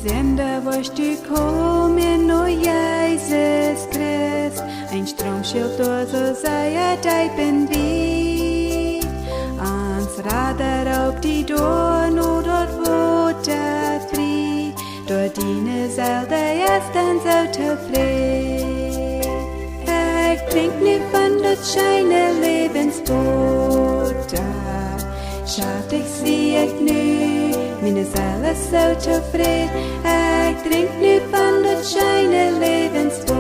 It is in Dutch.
Zender was du komen, o Jezus Christ. Een stroomschild door zo zij het ben wie. Ans radar op die door, no dort wordt het vrij. Door diene zal de dan zo tevreden. Ik drink nu van dat schijne levenswater. Schaat ik zie ik nu. Meine Seele ist so zufrieden, ich trink nu van dat schijne levenswater.